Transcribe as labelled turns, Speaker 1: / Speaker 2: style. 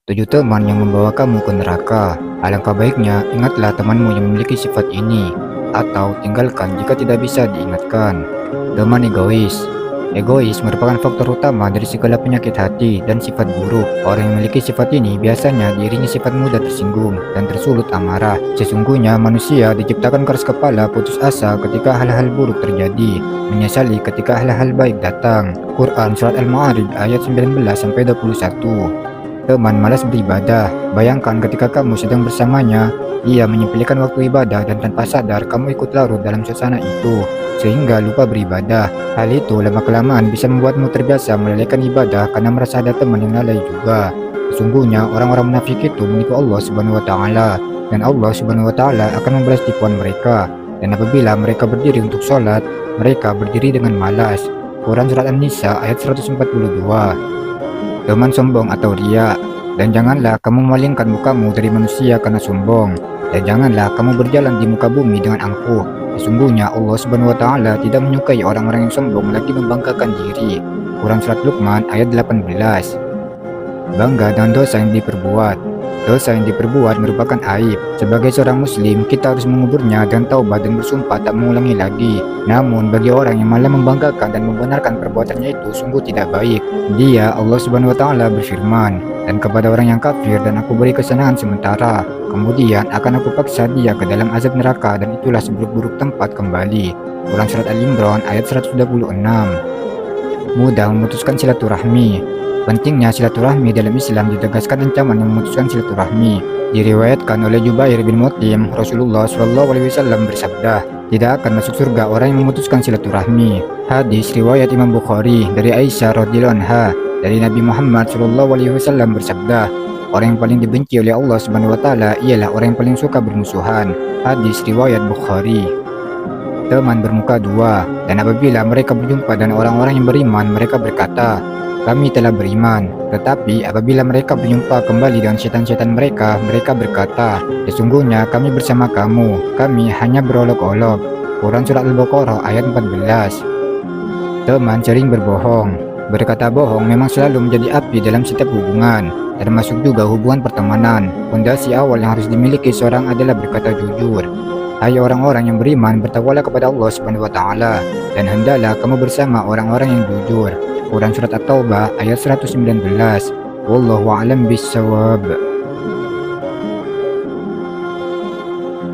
Speaker 1: 7 teman yang membawa kamu ke neraka. Alangkah baiknya ingatlah temanmu yang memiliki sifat ini, atau tinggalkan jika tidak bisa diingatkan. Teman egois. Egois merupakan faktor utama dari segala penyakit hati dan sifat buruk. Orang yang memiliki sifat ini biasanya dirinya sifat mudah tersinggung dan tersulut amarah. Sesungguhnya manusia diciptakan keras kepala, putus asa ketika hal-hal buruk terjadi, menyesali ketika hal-hal baik datang. Quran Surat Al-Ma'arij ayat 19-21. Teman malas beribadah. Bayangkan ketika kamu sedang bersamanya, ia menyempilkan waktu ibadah dan tanpa sadar kamu ikut larut dalam suasana itu, sehingga lupa beribadah. Hal itu lama-kelamaan bisa membuatmu terbiasa melalaikan ibadah karena merasa ada teman yang lalai juga. Sesungguhnya orang-orang munafik itu menipu Allah Subhanahu wa taala, dan Allah Subhanahu wa taala akan membalas tipuan mereka. Dan apabila mereka berdiri untuk sholat, mereka berdiri dengan malas. Quran Surat An-Nisa ayat 142. Teman sombong atau riya. Dan janganlah kamu memalingkan mukamu dari manusia karena sombong, dan janganlah kamu berjalan di muka bumi dengan angkuh. Sesungguhnya Allah Subhanahu wa taala tidak menyukai orang-orang yang sombong lagi membanggakan diri. Quran Surat Luqman ayat 18. Bangga dengan dosa yang diperbuat. Dosa yang diperbuat merupakan aib. Sebagai seorang muslim, kita harus menguburnya dan taubat dan bersumpah tak mengulangi lagi. Namun bagi orang yang malah membanggakan dan membenarkan perbuatannya itu sungguh tidak baik. Dia, Allah Subhanahu wa taala berfirman, "Dan kepada orang yang kafir dan aku beri kesenangan sementara, kemudian akan aku paksa dia ke dalam azab neraka, dan itulah seburuk-buruk tempat kembali." Quran Surat Al-Imran ayat 126. Mudah memutuskan silaturahmi. Pentingnya silaturahmi dalam Islam ditegaskan ancaman yang memutuskan silaturahmi. Diriwayatkan oleh Jubair bin Mut'im, Rasulullah SAW bersabda, "Tidak akan masuk surga orang yang memutuskan silaturahmi." Hadis riwayat Imam Bukhari dari Aisyah radhiyallahu anha, dari Nabi Muhammad SAW bersabda, "Orang yang paling dibenci oleh Allah Subhanahu wa taala ialah orang yang paling suka bermusuhan." Hadis riwayat Bukhari. Teman bermuka dua. Dan apabila mereka berjumpa dengan orang-orang yang beriman, mereka berkata, "Kami telah beriman." Tetapi apabila mereka berjumpa kembali dengan setan-setan mereka, mereka berkata, "Sesungguhnya kami bersama kamu, kami hanya berolok-olok." Quran Surat Al-Baqarah ayat 14. Teman sering berbohong. Berkata bohong memang selalu menjadi api dalam setiap hubungan, termasuk juga hubungan pertemanan. Fondasi awal yang harus dimiliki seorang adalah berkata jujur. Hai orang-orang yang beriman, bertakwalah kepada Allah Subhanahu wa taala, dan hendaklah kamu bersama orang-orang yang jujur. Quran Surat At-Taubah ayat 119. Wallahu a'lam bishawab.